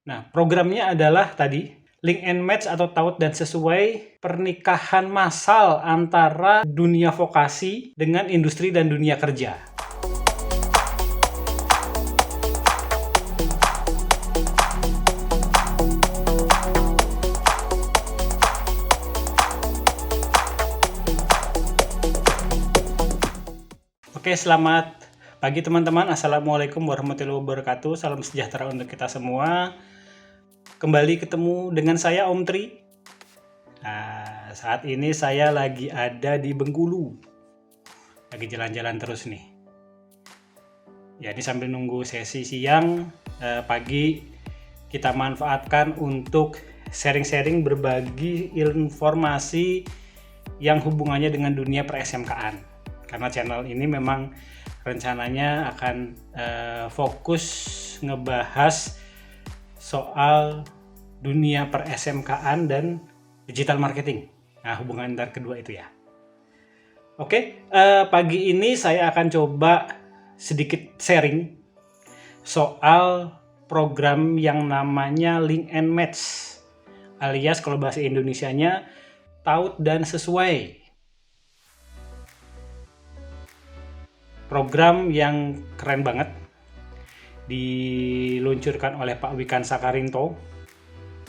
Nah, programnya adalah tadi link and match atau taut dan sesuai, pernikahan massal antara dunia vokasi dengan industri dan dunia kerja. Oke, selamat pagi teman-teman. Assalamualaikum warahmatullahi wabarakatuh. Salam sejahtera untuk kita semua. Kembali ketemu dengan saya Om Tri. Nah, saat ini saya lagi ada di Bengkulu. Lagi jalan-jalan terus nih. Jadi sambil nunggu sesi siang, pagi kita manfaatkan untuk sharing-sharing berbagi informasi yang hubungannya dengan dunia per-SMK-an. Karena channel ini memang rencananya akan fokus ngebahas soal dunia per-SMK-an dan digital marketing. Nah, hubungan antara kedua itu ya. Oke, pagi ini saya akan coba sedikit sharing soal program yang namanya Link and Match, alias kalau bahasa Indonesianya taut dan sesuai. Program yang keren banget, diluncurkan oleh Pak Wikan Sakarinto.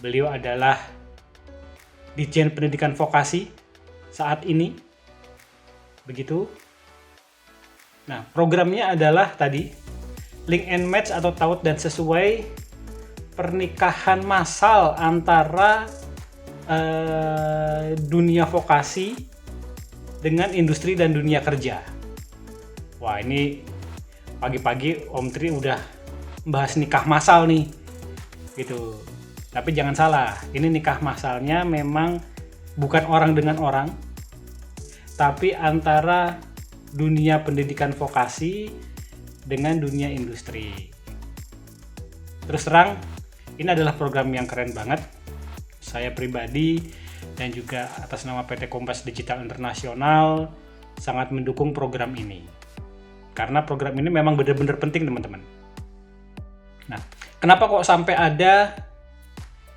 Beliau adalah Ditjen Pendidikan Vokasi saat ini. Begitu. Nah, programnya adalah tadi link and match atau taut dan sesuai, pernikahan massal antara dunia vokasi dengan industri dan dunia kerja. Wah, ini pagi-pagi Om Tri udah bahas nikah massal nih, gitu. Tapi jangan salah, ini nikah massalnya memang bukan orang dengan orang, tapi antara dunia pendidikan vokasi dengan dunia industri. Terus terang, ini adalah program yang keren banget. Saya pribadi dan juga atas nama PT Kompas Digital Internasional sangat mendukung program ini. Karena program ini memang benar-benar penting, teman-teman. Nah, kenapa kok sampai ada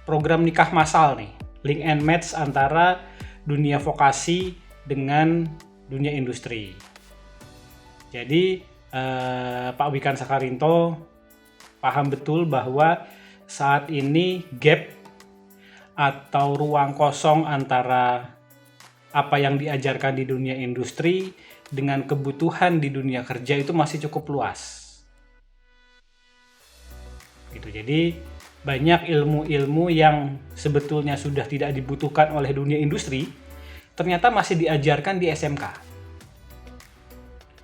program nikah massal nih? Link and match antara dunia vokasi dengan dunia industri. Jadi, Pak Wikan Sakarinto paham betul bahwa saat ini gap atau ruang kosong antara apa yang diajarkan di dunia industri dengan kebutuhan di dunia kerja itu masih cukup luas. Gitu. Jadi banyak ilmu-ilmu yang sebetulnya sudah tidak dibutuhkan oleh dunia industri ternyata masih diajarkan di SMK.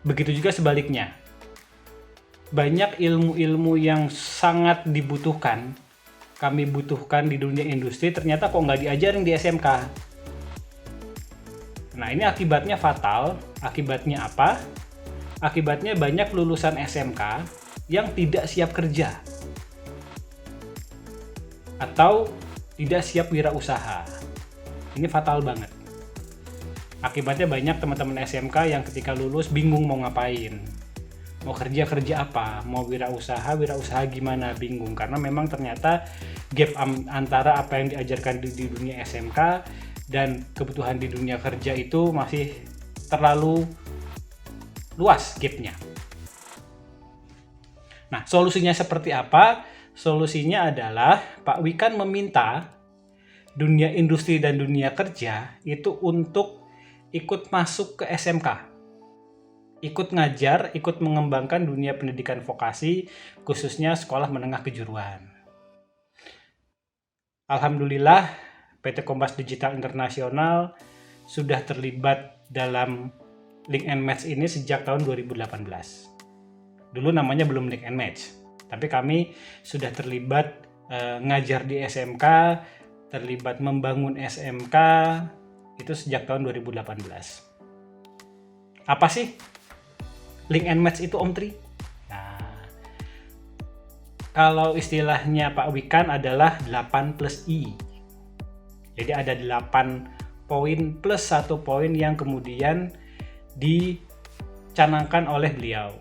Begitu juga sebaliknya. Banyak ilmu-ilmu yang sangat dibutuhkan, kami butuhkan di dunia industri, ternyata kok nggak diajarin di SMK. Nah, ini akibatnya fatal. Akibatnya apa? Akibatnya banyak lulusan SMK yang tidak siap kerja atau tidak siap wirausaha. Ini fatal banget. Akibatnya banyak teman-teman SMK yang ketika lulus bingung mau ngapain. Mau kerja apa? Mau wirausaha gimana? Bingung. Karena memang ternyata gap antara apa yang diajarkan di dunia SMK dan kebutuhan di dunia kerja itu masih terlalu luas gapnya. Nah, solusinya seperti apa? Solusinya adalah Pak Wikan meminta dunia industri dan dunia kerja itu untuk ikut masuk ke SMK. Ikut ngajar, ikut mengembangkan dunia pendidikan vokasi, khususnya sekolah menengah kejuruan. Alhamdulillah, PT Kompas Digital Internasional sudah terlibat dalam Link and Match ini sejak tahun 2018. Dulu namanya belum Link and Match, tapi kami sudah terlibat ngajar di SMK, terlibat membangun SMK itu sejak tahun 2018. Apa sih Link and Match itu, Om Tri? Nah, kalau istilahnya Pak Wikan adalah 8+I. Jadi ada 8 poin plus 1 poin yang kemudian dicanangkan oleh beliau.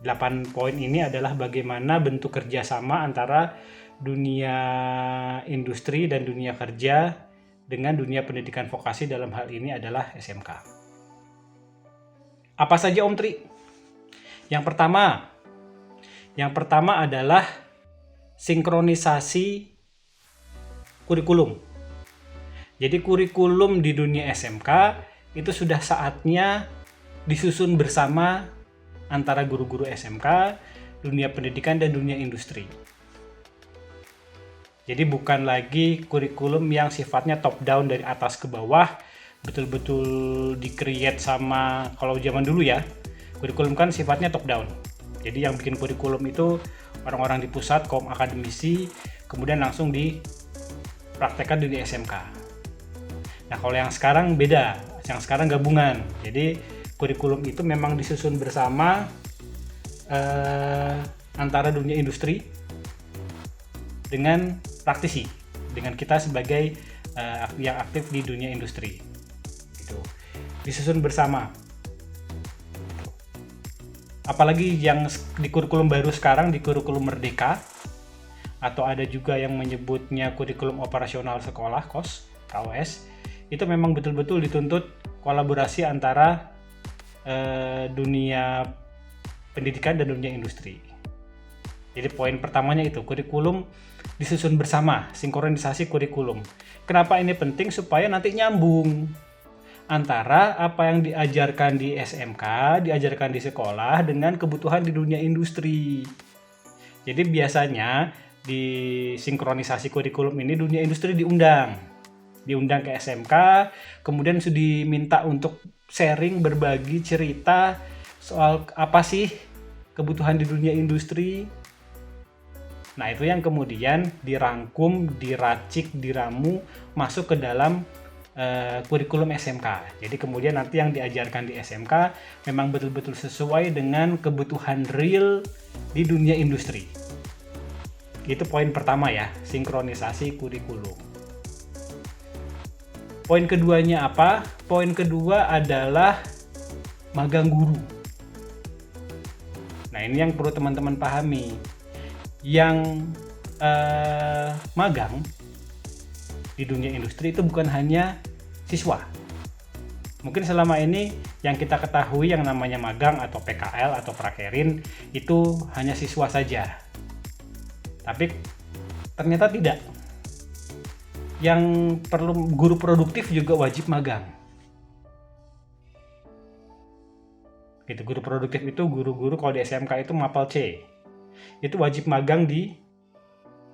8 poin ini adalah bagaimana bentuk kerjasama antara dunia industri dan dunia kerja dengan dunia pendidikan vokasi, dalam hal ini adalah SMK. Apa saja Om Tri? Yang pertama adalah sinkronisasi kurikulum. Jadi kurikulum di dunia SMK itu sudah saatnya disusun bersama antara guru-guru SMK, dunia pendidikan, dan dunia industri. Jadi bukan lagi kurikulum yang sifatnya top down dari atas ke bawah, betul-betul di-create sama, kalau zaman dulu ya, kurikulum kan sifatnya top down. Jadi yang bikin kurikulum itu orang-orang di pusat, kaum akademisi, kemudian langsung dipraktekkan di SMK. Nah kalau yang sekarang beda, yang sekarang gabungan. Jadi kurikulum itu memang disusun bersama antara dunia industri dengan praktisi, dengan kita sebagai yang aktif di dunia industri. Gitu. Disusun bersama. Gitu. Apalagi yang di kurikulum baru sekarang, di kurikulum Merdeka, atau ada juga yang menyebutnya kurikulum operasional sekolah, KOS, itu memang betul-betul dituntut kolaborasi antara dunia pendidikan dan dunia industri. Jadi poin pertamanya itu, kurikulum disusun bersama, sinkronisasi kurikulum. Kenapa ini penting? Supaya nanti nyambung antara apa yang diajarkan di SMK, diajarkan di sekolah, dengan kebutuhan di dunia industri. Jadi biasanya di sinkronisasi kurikulum ini dunia industri diundang ke SMK, kemudian sudah diminta untuk sharing, berbagi cerita soal apa sih kebutuhan di dunia industri. Nah itu yang kemudian dirangkum, diracik, diramu masuk ke dalam kurikulum SMK. Jadi kemudian nanti yang diajarkan di SMK memang betul-betul sesuai dengan kebutuhan real di dunia industri. Itu poin pertama ya, sinkronisasi kurikulum. Poin keduanya apa? Poin kedua adalah magang guru. Nah ini yang perlu teman-teman pahami. Yang magang di dunia industri itu bukan hanya siswa. Mungkin selama ini yang kita ketahui yang namanya magang atau PKL atau prakerin itu hanya siswa saja. Tapi ternyata tidak. Yang perlu guru produktif juga wajib magang. Gitu, guru produktif itu guru-guru kalau di SMK itu mapel C. Itu wajib magang di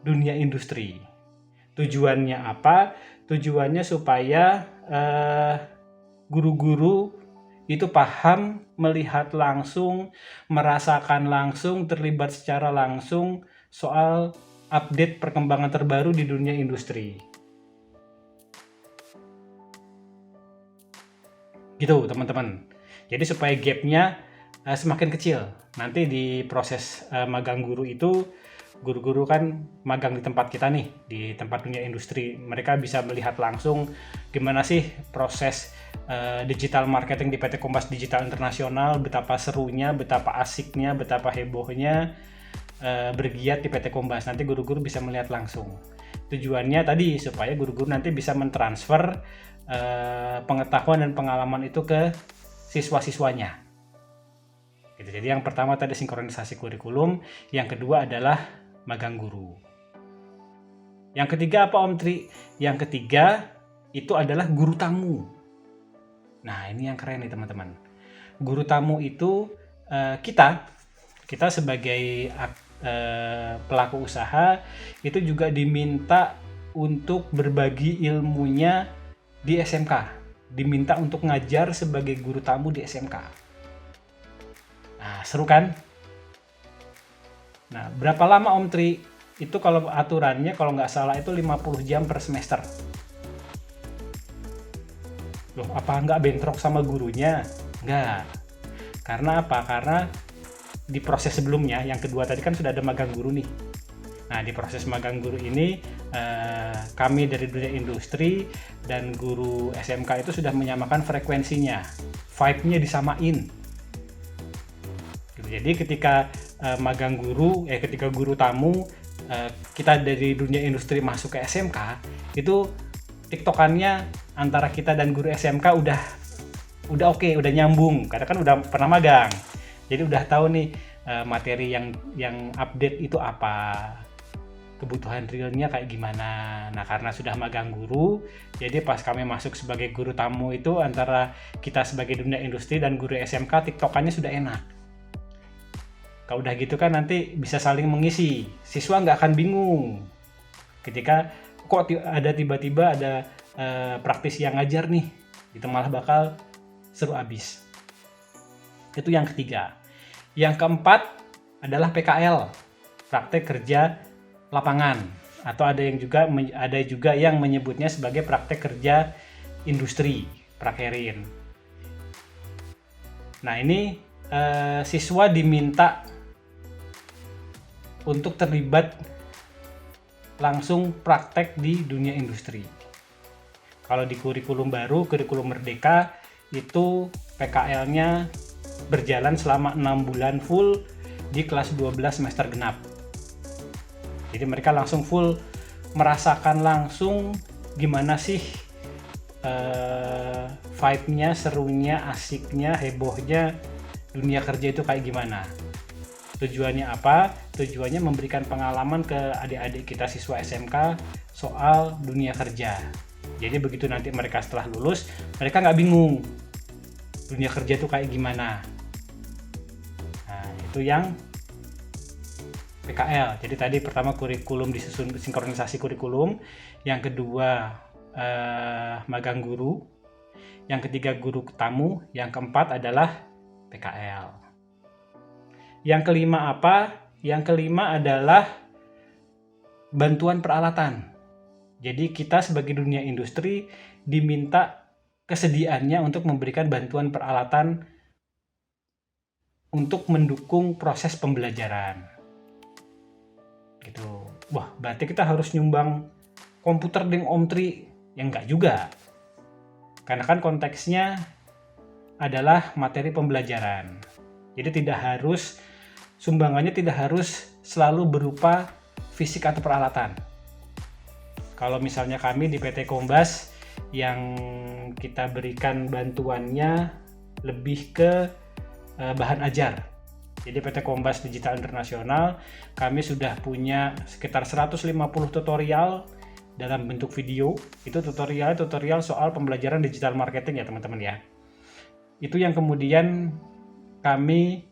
dunia industri. Tujuannya apa? Tujuannya supaya guru-guru itu paham, melihat langsung, merasakan langsung, terlibat secara langsung soal update perkembangan terbaru di dunia industri. Gitu teman-teman. Jadi supaya gapnya semakin kecil. Nanti di proses magang guru itu, guru-guru kan magang di tempat kita nih, di tempat dunia industri. Mereka bisa melihat langsung gimana sih proses digital marketing di PT Kompas Digital Internasional, betapa serunya, betapa asiknya, betapa hebohnya bergiat di PT Kompas. Nanti guru-guru bisa melihat langsung. Tujuannya tadi supaya guru-guru nanti bisa mentransfer pengetahuan dan pengalaman itu ke siswa-siswanya. Jadi yang pertama tadi sinkronisasi kurikulum, yang kedua adalah magang guru. Yang ketiga apa Om Tri? Yang ketiga itu adalah guru tamu. Nah ini yang keren nih teman-teman. Guru tamu itu kita sebagai pelaku usaha itu juga diminta untuk berbagi ilmunya di SMK. Diminta untuk ngajar sebagai guru tamu di SMK. Nah, seru kan? Nah, berapa lama Om Tri? Itu kalau aturannya kalau nggak salah itu 50 jam per semester. Loh, apa nggak bentrok sama gurunya? Nggak. Karena apa? Karena di proses sebelumnya, yang kedua tadi kan sudah ada magang guru nih. Nah, di proses magang guru ini, kami dari dunia industri dan guru SMK itu sudah menyamakan frekuensinya. Vibe-nya disamain. Jadi ketika ketika guru tamu kita dari dunia industri masuk ke SMK, itu tiktokannya antara kita dan guru SMK udah oke, udah nyambung karena kan udah pernah magang. Jadi udah tahu nih materi yang update itu apa, kebutuhan realnya kayak gimana. Nah, karena sudah magang guru, jadi pas kami masuk sebagai guru tamu itu antara kita sebagai dunia industri dan guru SMK tiktokannya sudah enak. Kalau udah gitu kan nanti bisa saling mengisi, siswa nggak akan bingung ketika kok tiba-tiba ada praktisi yang ngajar nih, itu malah bakal seru abis. Itu yang ketiga. Yang keempat adalah PKL, praktek kerja lapangan, atau ada juga yang menyebutnya sebagai praktek kerja industri, prakerin. Nah, ini siswa diminta untuk terlibat langsung praktek di dunia industri. Kalau di kurikulum baru, kurikulum Merdeka, itu PKL-nya berjalan selama 6 bulan full di kelas 12 semester genap. Jadi mereka langsung full merasakan langsung gimana sih vibe-nya, serunya, asiknya, hebohnya dunia kerja itu kayak gimana. Tujuannya apa? Tujuannya memberikan pengalaman ke adik-adik kita siswa SMK soal dunia kerja. Jadi begitu nanti mereka setelah lulus, mereka nggak bingung dunia kerja itu kayak gimana. Nah, itu yang PKL. Jadi tadi pertama kurikulum disusun, sinkronisasi kurikulum. Yang kedua magang guru. Yang ketiga guru tamu. Yang keempat adalah PKL. Yang kelima apa? Yang kelima adalah bantuan peralatan. Jadi kita sebagai dunia industri diminta kesediaannya untuk memberikan bantuan peralatan untuk mendukung proses pembelajaran. Gitu. Wah, berarti kita harus nyumbang komputer deng Om Tri. Ya enggak juga. Karena kan konteksnya adalah materi pembelajaran. Jadi sumbangannya tidak harus selalu berupa fisik atau peralatan. Kalau misalnya kami di PT Kombas yang kita berikan bantuannya lebih ke bahan ajar. Jadi PT Kombas Digital Internasional kami sudah punya sekitar 150 tutorial dalam bentuk video. Itu tutorial soal pembelajaran digital marketing ya teman-teman ya. Itu yang kemudian kami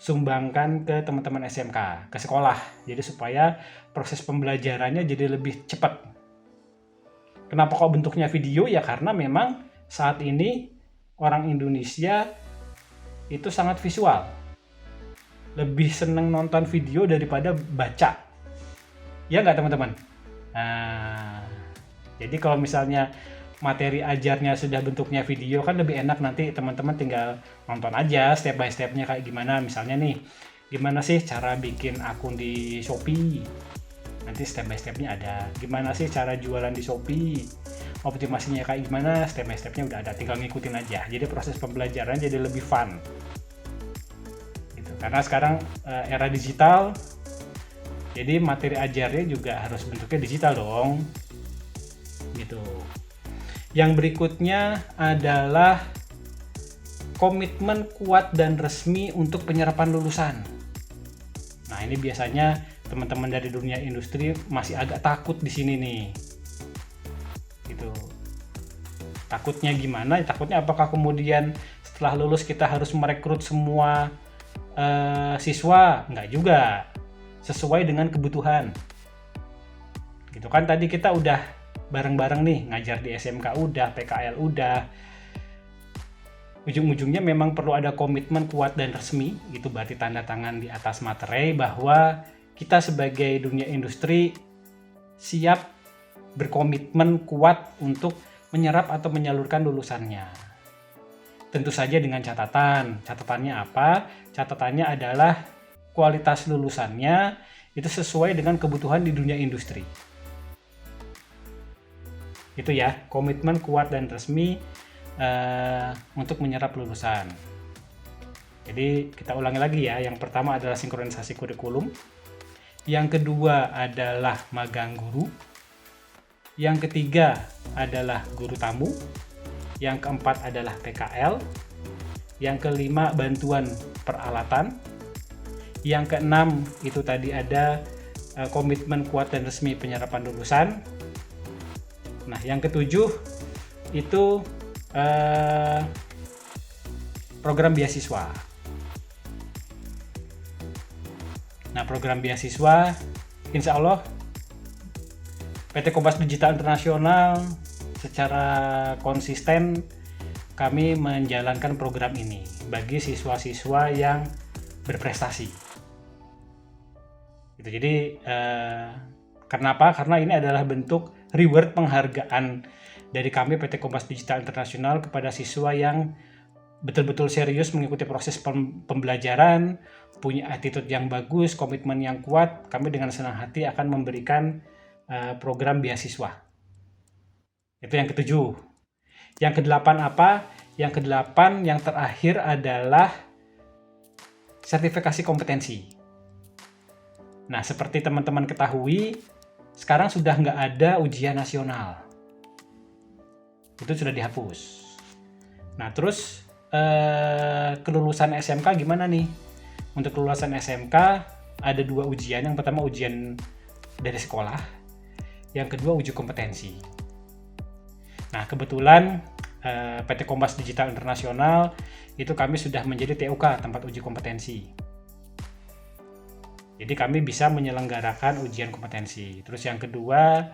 sumbangkan ke teman-teman SMK, ke sekolah. Jadi supaya proses pembelajarannya jadi lebih cepat. Kenapa kok bentuknya video? Ya karena memang saat ini orang Indonesia itu sangat visual. Lebih seneng nonton video daripada baca. Ya nggak teman-teman? Nah, jadi kalau misalnya materi ajarnya sudah bentuknya video kan lebih enak, nanti teman-teman tinggal nonton aja step by stepnya kayak gimana. Misalnya nih, gimana sih cara bikin akun di Shopee, nanti step by stepnya ada. Gimana sih cara jualan di Shopee, optimasinya kayak gimana, step by stepnya udah ada, tinggal ngikutin aja. Jadi proses pembelajaran jadi lebih fun gitu. Karena sekarang era digital, jadi materi ajarnya juga harus bentuknya digital dong gitu. Yang berikutnya adalah komitmen kuat dan resmi untuk penyerapan lulusan. Nah, ini biasanya teman-teman dari dunia industri masih agak takut di sini nih. Gitu. Takutnya gimana? Takutnya apakah kemudian setelah lulus kita harus merekrut semua siswa? Enggak juga. Sesuai dengan kebutuhan. Gitu kan tadi kita udah bareng-bareng nih, ngajar di SMK udah, PKL udah. Ujung-ujungnya memang perlu ada komitmen kuat dan resmi, itu berarti tanda tangan di atas materai bahwa kita sebagai dunia industri siap berkomitmen kuat untuk menyerap atau menyalurkan lulusannya. Tentu saja dengan catatan. Catatannya apa? Catatannya adalah kualitas lulusannya itu sesuai dengan kebutuhan di dunia industri. Itu ya, komitmen kuat dan resmi untuk menyerap lulusan. Jadi kita ulangi lagi ya. Yang pertama adalah sinkronisasi kurikulum. Yang kedua adalah magang guru. Yang ketiga adalah guru tamu. Yang keempat adalah PKL. Yang kelima bantuan peralatan. Yang keenam itu tadi ada komitmen kuat dan resmi penyerapan lulusan. Nah, yang ketujuh itu program beasiswa. Nah, program beasiswa insya Allah PT Kompas Digital Internasional secara konsisten kami menjalankan program ini bagi siswa-siswa yang berprestasi. Jadi kenapa? Karena ini adalah bentuk reward penghargaan dari kami PT Kompas Digital Internasional kepada siswa yang betul-betul serius mengikuti proses pembelajaran, punya attitude yang bagus, komitmen yang kuat. Kami dengan senang hati akan memberikan program beasiswa. Itu yang ketujuh. Yang kedelapan apa? Yang kedelapan yang terakhir adalah sertifikasi kompetensi. Nah, seperti teman-teman ketahui, sekarang sudah nggak ada ujian nasional. Itu sudah dihapus. Nah, terus kelulusan SMK gimana nih? Untuk kelulusan SMK ada 2 ujian. Yang pertama ujian dari sekolah, yang kedua uji kompetensi. Nah, kebetulan PT Kompas Digital Internasional itu kami sudah menjadi TUK, tempat uji kompetensi. Jadi kami bisa menyelenggarakan ujian kompetensi. Terus yang kedua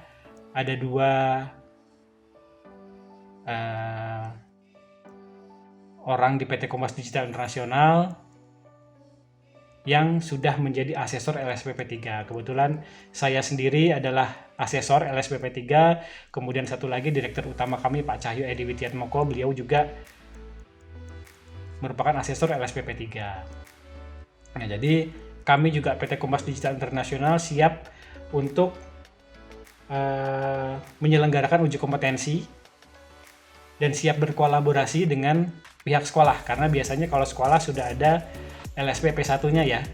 ada 2 orang di PT Kompas Digital Internasional yang sudah menjadi asesor LSPP 3. Kebetulan saya sendiri adalah asesor LSPP 3, kemudian satu lagi direktur utama kami Pak Cahyo Edi Widiatmoko, beliau juga merupakan asesor LSPP 3. Nah, jadi kami juga PT Kompas Digital Internasional siap untuk menyelenggarakan uji kompetensi dan siap berkolaborasi dengan pihak sekolah, karena biasanya kalau sekolah sudah ada LSPP 1-nya ya.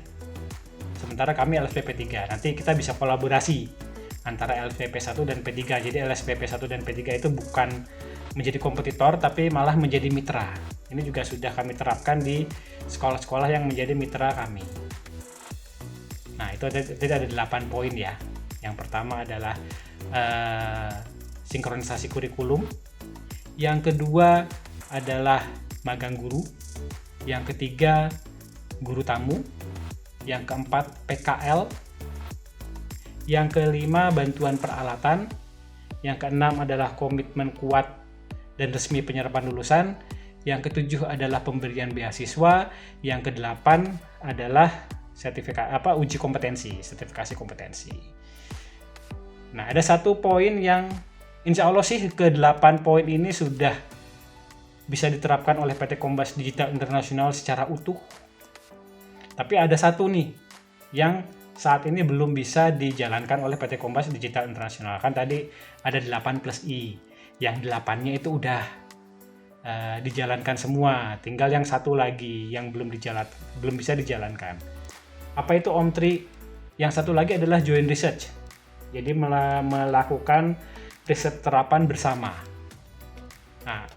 Sementara kami LSPP 3. Nanti kita bisa kolaborasi antara LSPP 1 dan P3. Jadi LSPP 1 dan P3 itu bukan menjadi kompetitor tapi malah menjadi mitra. Ini juga sudah kami terapkan di sekolah-sekolah yang menjadi mitra kami. Nah, itu ada 8 poin ya. Yang pertama adalah sinkronisasi kurikulum. Yang kedua adalah magang guru. Yang ketiga guru tamu. Yang keempat PKL. Yang kelima bantuan peralatan. Yang keenam adalah komitmen kuat dan resmi penyerapan lulusan. Yang ketujuh adalah pemberian beasiswa. Yang kedelapan adalah uji kompetensi, sertifikasi kompetensi. Nah, ada satu poin yang insya Allah sih ke-8 poin ini sudah bisa diterapkan oleh PT Kompas Digital Internasional secara utuh. Tapi ada satu nih yang saat ini belum bisa dijalankan oleh PT Kompas Digital Internasional. Kan tadi ada 8+I. Yang 8-nya itu udah dijalankan semua. Tinggal yang satu lagi yang belum bisa dijalankan. Apa itu Om Tri? Yang satu lagi adalah joint research. Jadi melakukan riset terapan bersama. Nah,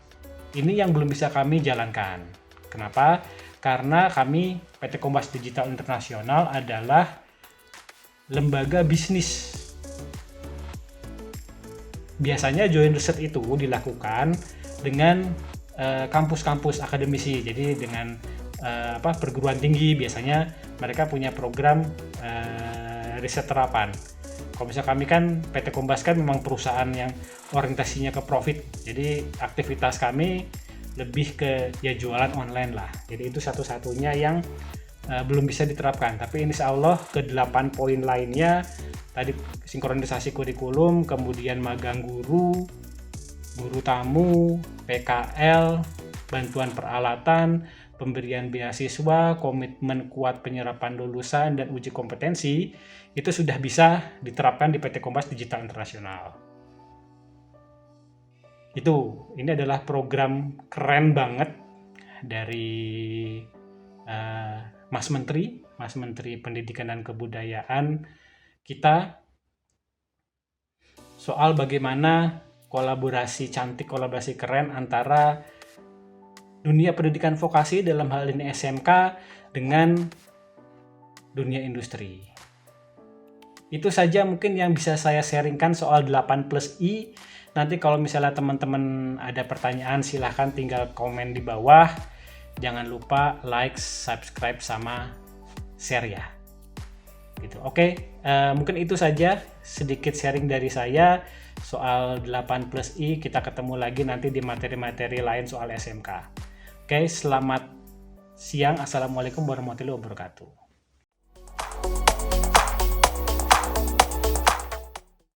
ini yang belum bisa kami jalankan. Kenapa? Karena kami PT Kompas Digital Internasional adalah lembaga bisnis. Biasanya joint research itu dilakukan dengan kampus-kampus akademisi. Jadi dengan perguruan tinggi biasanya mereka punya program riset terapan. Kalau misalnya kami kan PT Kompas kan memang perusahaan yang orientasinya ke profit. Jadi aktivitas kami lebih ke ya jualan online lah. Jadi itu satu-satunya yang belum bisa diterapkan. Tapi insya Allah ke-8 poin lainnya tadi sinkronisasi kurikulum, kemudian magang guru, guru tamu, PKL, bantuan peralatan, pemberian beasiswa, komitmen kuat penyerapan lulusan, dan uji kompetensi itu sudah bisa diterapkan di PT Kompas Digital Internasional. Ini adalah program keren banget dari Mas Menteri Pendidikan dan Kebudayaan kita soal bagaimana kolaborasi keren antara dunia pendidikan vokasi dalam hal ini SMK dengan dunia industri. Itu saja mungkin yang bisa saya sharingkan soal 8+I. Nanti kalau misalnya teman-teman ada pertanyaan silahkan tinggal komen di bawah. Jangan lupa like, subscribe, sama share ya. Gitu. Oke, mungkin itu saja sedikit sharing dari saya soal 8+I. Kita ketemu lagi nanti di materi-materi lain soal SMK. Oke, selamat siang. Assalamualaikum warahmatullahi wabarakatuh.